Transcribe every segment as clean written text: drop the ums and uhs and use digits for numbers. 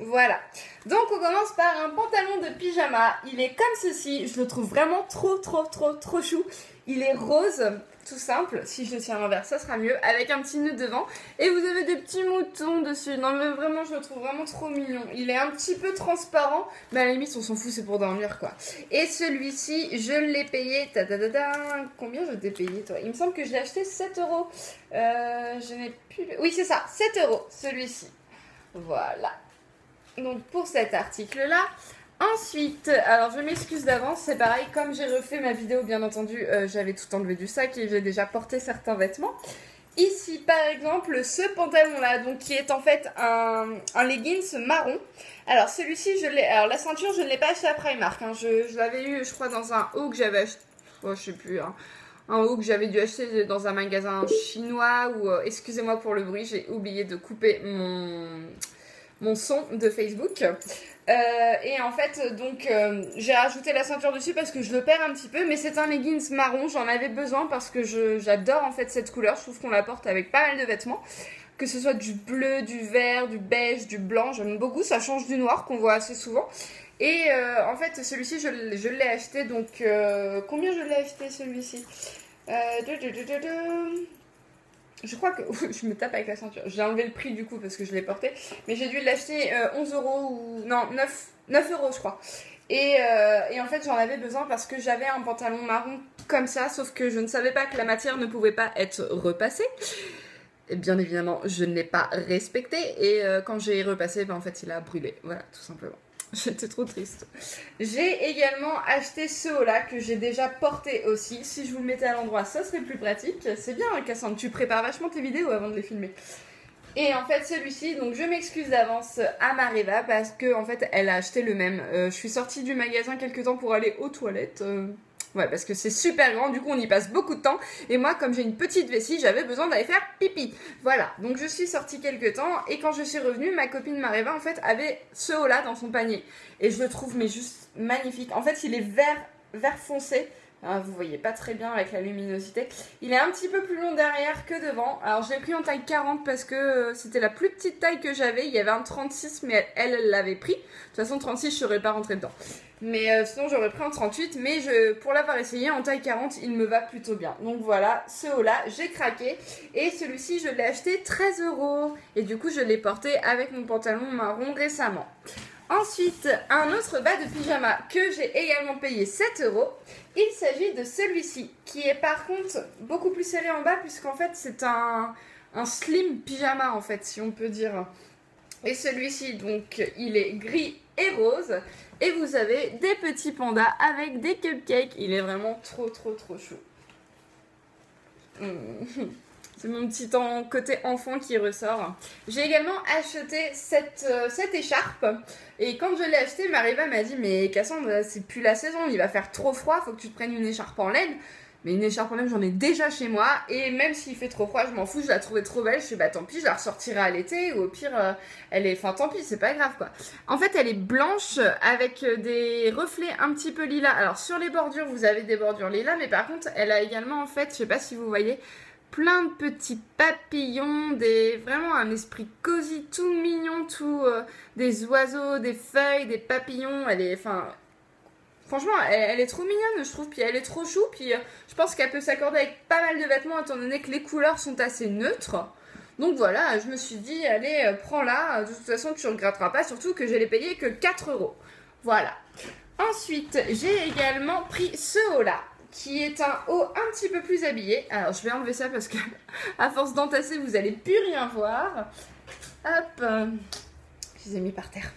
Voilà, donc on commence par un pantalon de pyjama. Il est comme ceci, je le trouve vraiment trop chou. Il est rose, tout simple, si je le tiens à l'envers ça sera mieux, avec un petit nœud devant. Et vous avez des petits moutons dessus, non mais vraiment je le trouve vraiment trop mignon. Il est un petit peu transparent, mais à la limite on s'en fout, c'est pour dormir quoi. Et celui-ci, je l'ai payé, combien je t'ai payé toi? Il me semble que je l'ai acheté 7 €. Je n'ai plus... Oui c'est ça, 7 € celui-ci. Voilà. Donc pour cet article-là. Ensuite, alors je m'excuse d'avance, c'est pareil, comme j'ai refait ma vidéo, bien entendu, j'avais tout enlevé du sac et j'ai déjà porté certains vêtements. Ici, par exemple, ce pantalon-là, donc qui est en fait un leggings marron. Alors celui-ci, je l'ai. Alors la ceinture, je ne l'ai pas acheté à Primark. Hein. Je l'avais eu, je crois, dans un haut que j'avais acheté. Oh, je sais plus. Hein. Un haut que j'avais dû acheter dans un magasin chinois. Ou excusez-moi pour le bruit, j'ai oublié de couper mon son de Facebook. Et en fait donc j'ai rajouté la ceinture dessus parce que je le perds un petit peu, mais c'est un leggings marron, j'en avais besoin parce que j'adore en fait cette couleur, je trouve qu'on la porte avec pas mal de vêtements, que ce soit du bleu, du vert, du beige, du blanc, j'aime beaucoup, ça change du noir qu'on voit assez souvent. Et en fait celui-ci je l'ai acheté donc combien je l'ai acheté celui-ci? Je crois que je me tape avec la ceinture. J'ai enlevé le prix du coup parce que je l'ai porté. Mais j'ai dû l'acheter 11 € ou... Non, 9 € je crois. Et en fait j'en avais besoin parce que j'avais un pantalon marron comme ça. Sauf que je ne savais pas que la matière ne pouvait pas être repassée. Et bien évidemment je ne l'ai pas respecté. Et quand j'ai repassé, ben, en fait il a brûlé. Voilà, tout simplement. J'étais trop triste. J'ai également acheté ce haut-là que j'ai déjà porté aussi. Si je vous le mettais à l'endroit, ça serait plus pratique. C'est bien, Cassandre, tu prépares vachement tes vidéos avant de les filmer. Et en fait, celui-ci, donc je m'excuse d'avance à Mariva parce que en fait, elle a acheté le même. Je suis sortie du magasin quelques temps pour aller aux toilettes. Ouais, parce que c'est super grand, du coup on y passe beaucoup de temps. Et moi, comme j'ai une petite vessie, j'avais besoin d'aller faire pipi. Voilà, donc je suis sortie quelques temps. Et quand je suis revenue, ma copine Mariva, en fait, avait ce haut-là dans son panier. Et je le trouve, mais juste magnifique. En fait, il est vert foncé. Ah, vous voyez pas très bien avec la luminosité. Il est un petit peu plus long derrière que devant. Alors, je l'ai pris en taille 40 parce que c'était la plus petite taille que j'avais. Il y avait un 36, mais elle l'avait pris. De toute façon, 36, je serais pas rentrée dedans. Mais sinon j'aurais pris en 38, mais pour l'avoir essayé en taille 40, il me va plutôt bien. Donc voilà, ce haut-là, j'ai craqué. Et celui-ci, je l'ai acheté 13 €. Et du coup, je l'ai porté avec mon pantalon marron récemment. Ensuite, un autre bas de pyjama que j'ai également payé 7 €. Il s'agit de celui-ci, qui est par contre beaucoup plus serré en bas, puisqu'en fait, c'est un slim pyjama, en fait, si on peut dire. Et celui-ci, donc, il est gris et rose. Et vous avez des petits pandas avec des cupcakes. Il est vraiment trop chou. C'est mon petit côté enfant qui ressort. J'ai également acheté cette écharpe. Et quand je l'ai achetée, Mariva m'a dit « Mais Cassandre, c'est plus la saison, il va faire trop froid, faut que tu te prennes une écharpe en laine. » Mais une écharpe en laine, j'en ai déjà chez moi. Et même s'il fait trop froid, je m'en fous, je la trouvais trop belle. Je suis bah tant pis, je la ressortirai à l'été. Ou au pire, elle est... Enfin tant pis, c'est pas grave quoi. En fait, elle est blanche avec des reflets un petit peu lilas. Alors sur les bordures, vous avez des bordures lilas. Mais par contre, elle a également en fait, je sais pas si vous voyez, plein de petits papillons. Vraiment un esprit cosy, tout mignon, des oiseaux, des feuilles, des papillons. Elle est... Enfin... Franchement, elle est trop mignonne, je trouve, puis elle est trop chou, puis je pense qu'elle peut s'accorder avec pas mal de vêtements, étant donné que les couleurs sont assez neutres. Donc voilà, je me suis dit, allez, prends-la, de toute façon, tu ne regretteras pas, surtout que je l'ai payé que 4 €. Voilà. Ensuite, j'ai également pris ce haut-là, qui est un haut un petit peu plus habillé. Alors, je vais enlever ça parce que, à force d'entasser, vous n'allez plus rien voir. Hop, je les ai mis par terre.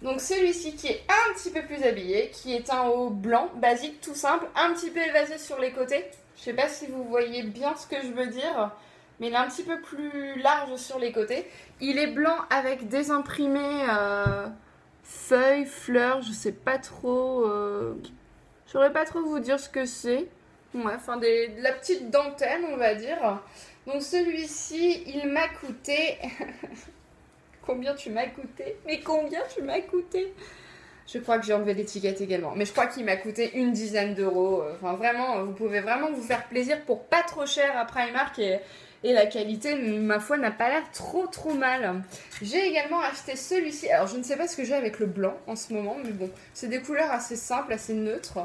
Donc celui-ci qui est un petit peu plus habillé, qui est un haut blanc, basique, tout simple, un petit peu évasé sur les côtés. Je sais pas si vous voyez bien ce que je veux dire, mais il est un petit peu plus large sur les côtés. Il est blanc avec des imprimés feuilles, fleurs, je sais pas trop... Je saurais pas trop vous dire ce que c'est. Ouais, enfin de la petite dentelle, on va dire. Donc celui-ci, il m'a coûté... Combien tu m'as coûté? Mais combien tu m'as coûté? Je crois que j'ai enlevé l'étiquette également. Mais je crois qu'il m'a coûté une dizaine d'euros. Enfin, vraiment, vous pouvez vraiment vous faire plaisir pour pas trop cher à Primark. Et la qualité, ma foi, n'a pas l'air trop mal. J'ai également acheté celui-ci. Alors, je ne sais pas ce que j'ai avec le blanc en ce moment, mais bon, c'est des couleurs assez simples, assez neutres.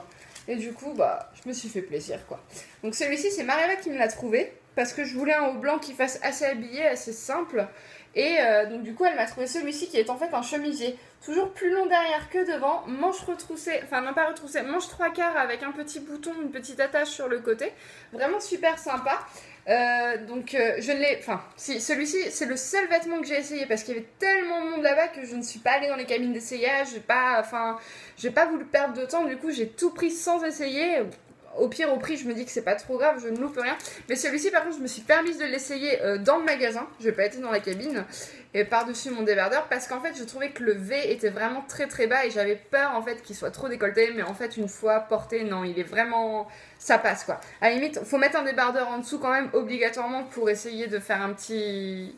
Et du coup, bah, je me suis fait plaisir, quoi. Donc, celui-ci, c'est Mariella qui me l'a trouvé. Parce que je voulais un haut blanc qui fasse assez habillé, assez simple. Et donc, du coup, elle m'a trouvé celui-ci qui est en fait un chemisier. Toujours plus long derrière que devant. Manche retroussée, enfin, non pas retroussée, manche 3/4 avec un petit bouton, une petite attache sur le côté. Vraiment super sympa. Je ne l'ai... Enfin, si, celui-ci, c'est le seul vêtement que j'ai essayé parce qu'il y avait tellement de monde là-bas que je ne suis pas allée dans les cabines d'essayage. J'ai pas voulu perdre de temps. Du coup, j'ai tout pris sans essayer. Au pire, au prix, je me dis que c'est pas trop grave, je ne loupe rien. Mais celui-ci, par contre, je me suis permise de l'essayer dans le magasin. Je n'ai pas été dans la cabine et par-dessus mon débardeur parce qu'en fait, je trouvais que le V était vraiment très bas et j'avais peur en fait qu'il soit trop décolleté. Mais en fait, une fois porté, non, il est vraiment... Ça passe quoi. À la limite, faut mettre un débardeur en dessous quand même, obligatoirement, pour essayer de faire un petit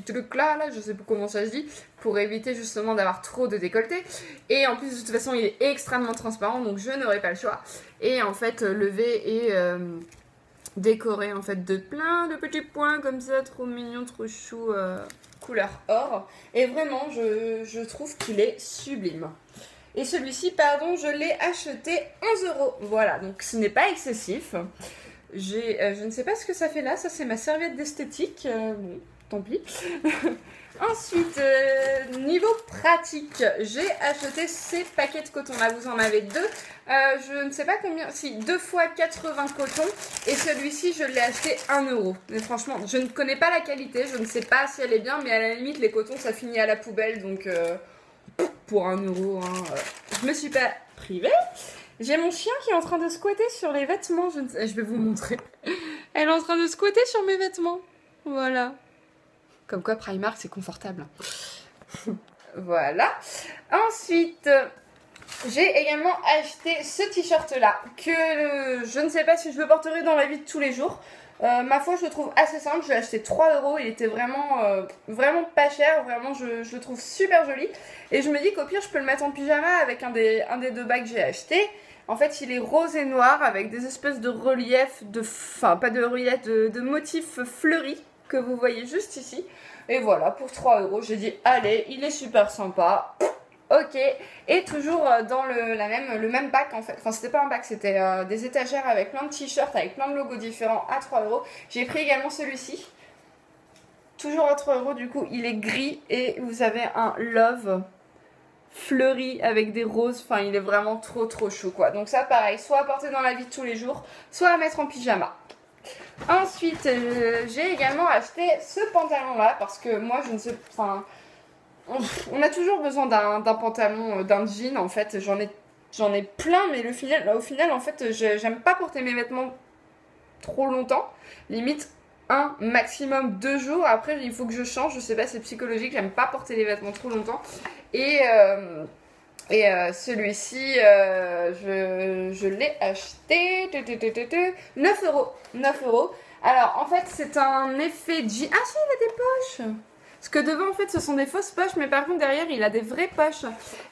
truc là, je sais pas comment ça se dit, pour éviter justement d'avoir trop de décolleté. Et en plus, de toute façon, il est extrêmement transparent, donc je n'aurai pas le choix. Et en fait, le V est décoré en fait de plein de petits points comme ça, trop mignon, trop chou, couleur or. Et vraiment, je trouve qu'il est sublime. Et celui-ci, pardon, je l'ai acheté 11 €. Voilà, donc ce n'est pas excessif. Je ne sais pas ce que ça fait là, ça c'est ma serviette d'esthétique. Bon, tant pis. Ensuite, niveau pratique, j'ai acheté ces paquets de coton. Là, vous en avez deux. Je ne sais pas combien, si 2 fois 80 coton. Et celui-ci, je l'ai acheté 1 €. Mais franchement, je ne connais pas la qualité, je ne sais pas si elle est bien, mais à la limite, les cotons, ça finit à la poubelle. Donc, pour 1 €, hein, je me suis pas privée. J'ai mon chien qui est en train de squatter sur les vêtements. Je vais vous montrer. Elle est en train de squatter sur mes vêtements. Voilà. Comme quoi, Primark, c'est confortable. Voilà. Ensuite, j'ai également acheté ce t-shirt-là. Que je ne sais pas si je le porterai dans la vie de tous les jours. Ma foi, je le trouve assez simple. Je l'ai acheté 3 €. Il était vraiment pas cher. Vraiment, je le trouve super joli. Et je me dis qu'au pire, je peux le mettre en pyjama avec un des deux bas que j'ai acheté. En fait, il est rose et noir avec des espèces de reliefs, enfin pas de reliefs, de motifs fleuris que vous voyez juste ici. Et voilà, pour 3 €, j'ai dit, allez, il est super sympa. Ok, et toujours dans le même bac en fait. Enfin, c'était pas un bac, c'était des étagères avec plein de t-shirts, avec plein de logos différents à 3 €. J'ai pris également celui-ci. Toujours à 3 € du coup, il est gris et vous avez un love fleuri avec des roses. Enfin, il est vraiment trop chou quoi. Donc ça, pareil, soit à porter dans la vie de tous les jours, soit à mettre en pyjama. Ensuite, j'ai également acheté ce pantalon là parce que moi, je ne sais... Enfin... On a toujours besoin d'un pantalon, d'un jean en fait. J'en ai plein, mais au final en fait, j'aime pas porter mes vêtements trop longtemps. Limite un maximum 2 jours. Après, il faut que je change. Je sais pas, c'est psychologique. J'aime pas porter les vêtements trop longtemps. Et celui-ci, je l'ai acheté 9 €. 9 €. Alors en fait, c'est un effet jean. Ah si, il a des poches. Parce que devant, en fait, ce sont des fausses poches, mais par contre, derrière, il a des vraies poches.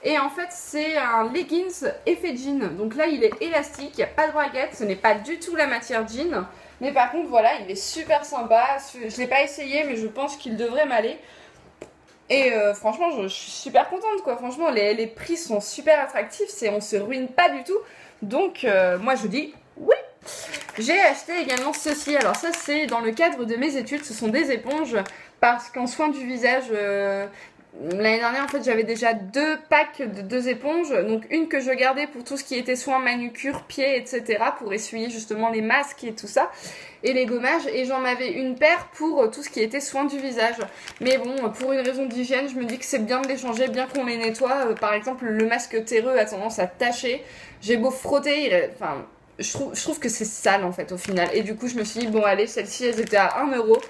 Et en fait, c'est un leggings effet jean. Donc là, il est élastique, il n'y a pas de braguette, ce n'est pas du tout la matière jean. Mais par contre, voilà, il est super sympa. Je ne l'ai pas essayé, mais je pense qu'il devrait m'aller. Et franchement, je suis super contente, quoi. Franchement, les prix sont super attractifs, on ne se ruine pas du tout. Donc, moi, je dis oui. J'ai acheté également ceci. Alors ça, c'est dans le cadre de mes études. Ce sont des éponges. Parce qu'en soins du visage, l'année dernière, en fait, j'avais déjà 2 packs de 2 éponges. Donc, une que je gardais pour tout ce qui était soins manucure, pieds, etc. Pour essuyer justement les masques et tout ça. Et les gommages. Et j'en avais une paire pour tout ce qui était soins du visage. Mais bon, pour une raison d'hygiène, je me dis que c'est bien de les changer, bien qu'on les nettoie. Par exemple, le masque terreux a tendance à tacher. J'ai beau frotter, enfin... Je trouve que c'est sale en fait au final. Et du coup, je me suis dit, bon, allez, celles-ci, elles étaient à 1 €.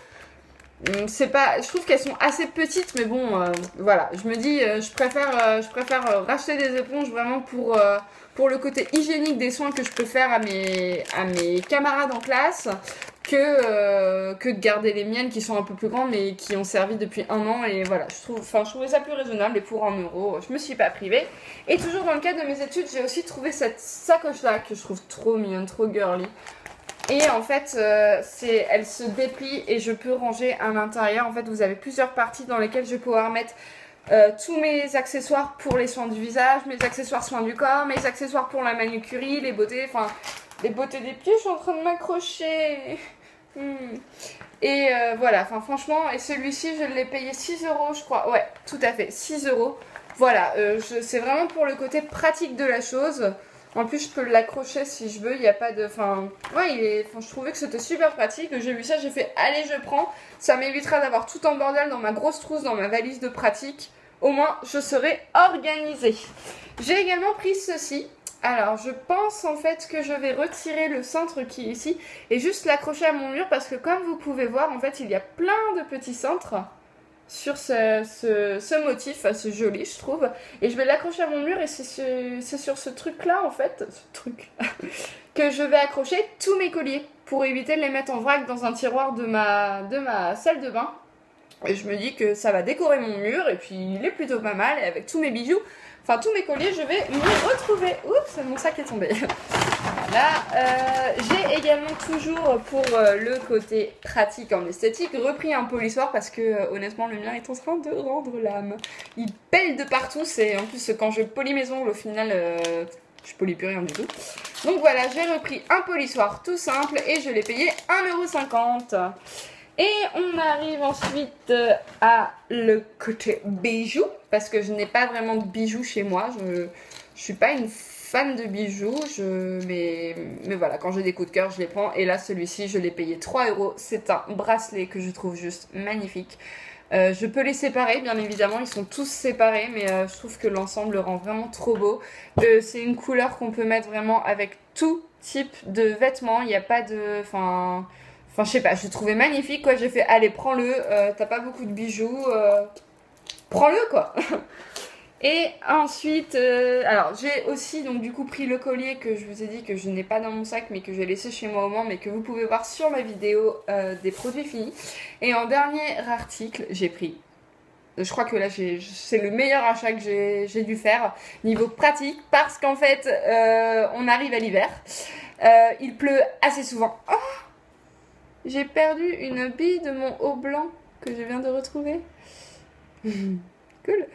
Je trouve qu'elles sont assez petites, mais bon, voilà. Je me dis, je préfère racheter des éponges vraiment pour le côté hygiénique des soins que je peux faire à mes camarades en classe que de garder les miennes qui sont un peu plus grandes mais qui ont servi depuis 1 an. Et voilà, je trouvais ça plus raisonnable et pour 1 €, je me suis pas privée. Et toujours dans le cadre de mes études, j'ai aussi trouvé cette sacoche-là que je trouve trop mignonne, trop girly. Et en fait, elle se déplie et je peux ranger à l'intérieur. En fait, vous avez plusieurs parties dans lesquelles je vais pouvoir mettre tous mes accessoires pour les soins du visage, mes accessoires soins du corps, mes accessoires pour la manucurie, les beautés, enfin, les beautés des pieds, je suis en train de m'accrocher. Et voilà, enfin franchement, et celui-ci, je l'ai payé 6 euros, je crois. Ouais, tout à fait, 6 euros. Voilà, c'est vraiment pour le côté pratique de la chose. En plus, je peux l'accrocher si je veux, il n'y a pas de... Enfin, ouais, je trouvais que c'était super pratique. J'ai vu ça, j'ai fait, allez, je prends. Ça m'évitera d'avoir tout en bordel dans ma grosse trousse, dans ma valise de pratique. Au moins, je serai organisée. J'ai également pris ceci. Alors, je pense en fait que je vais retirer le cintre qui est ici et juste l'accrocher à mon mur parce que comme vous pouvez voir, en fait, il y a plein de petits cintres sur ce motif, c'est joli je trouve, et je vais l'accrocher à mon mur et c'est sur ce truc là en fait, que je vais accrocher tous mes colliers pour éviter de les mettre en vrac dans un tiroir de ma salle de bain. Et je me dis que ça va décorer mon mur et puis il est plutôt pas mal et avec tous mes bijoux, enfin tous mes colliers, je vais m'y retrouver. Oups, mon sac est tombé. Voilà, j'ai également toujours pour le côté pratique en esthétique repris un polissoir parce que honnêtement le mien est en train de rendre l'âme. Il pèle de partout, c'est en plus quand je polis mes ongles au final je polis plus rien du tout. Donc voilà, j'ai repris un polissoir tout simple et je l'ai payé 1,50 €. Et on arrive ensuite à le côté bijoux parce que je n'ai pas vraiment de bijoux chez moi, je suis pas une fan de bijoux, mais voilà, quand j'ai des coups de cœur, je les prends. Et là, celui-ci, je l'ai payé 3 €. C'est un bracelet que je trouve juste magnifique. Je peux les séparer, bien évidemment, ils sont tous séparés, mais je trouve que l'ensemble le rend vraiment trop beau. C'est une couleur qu'on peut mettre vraiment avec tout type de vêtements, il n'y a pas de... Enfin, je sais pas, je le trouvais magnifique, quoi. J'ai fait, allez, prends-le, t'as pas beaucoup de bijoux, prends-le, quoi. Et ensuite, alors j'ai aussi donc du coup pris le collier que je vous ai dit que je n'ai pas dans mon sac mais que j'ai laissé chez moi au Mans mais que vous pouvez voir sur ma vidéo des produits finis. Et en dernier article, j'ai pris, je crois que là c'est le meilleur achat que j'ai dû faire niveau pratique parce qu'en fait on arrive à l'hiver, il pleut assez souvent. Oh, j'ai perdu une bille de mon haut blanc que je viens de retrouver. Cool.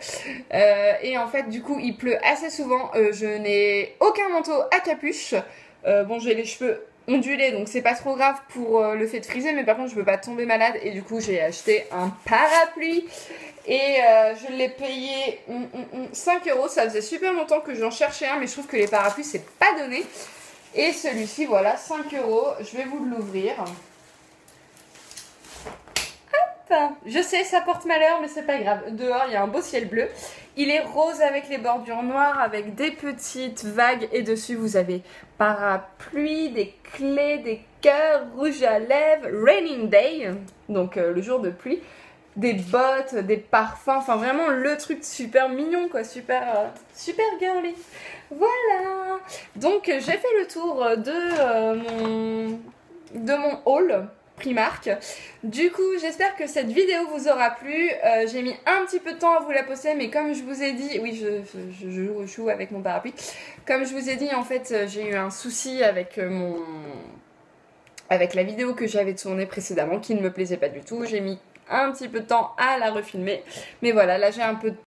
Et en fait, du coup, il pleut assez souvent. Je n'ai aucun manteau à capuche. Bon, j'ai les cheveux ondulés, donc c'est pas trop grave pour le fait de friser. Mais par contre, je peux pas tomber malade. Et du coup, j'ai acheté un parapluie. Et je l'ai payé 5 €. Ça faisait super longtemps que j'en cherchais un. Mais je trouve que les parapluies, c'est pas donné. Et celui-ci, voilà, 5 €. Je vais vous l'ouvrir. Je sais, ça porte malheur, mais c'est pas grave. Dehors, il y a un beau ciel bleu. Il est rose avec les bordures noires, avec des petites vagues. Et dessus, vous avez parapluie, des clés, des cœurs, rouge à lèvres, raining day, donc le jour de pluie, des bottes, des parfums. Enfin, vraiment le truc super mignon, quoi. Super girly. Voilà. Donc, j'ai fait le tour de mon haul Primark. Du coup, j'espère que cette vidéo vous aura plu. J'ai mis un petit peu de temps à vous la poster, mais comme je vous ai dit, oui, je joue avec mon parapluie. Comme je vous ai dit, en fait, j'ai eu un souci avec avec la vidéo que j'avais tournée précédemment, qui ne me plaisait pas du tout. J'ai mis un petit peu de temps à la refilmer, mais voilà, là j'ai un peu de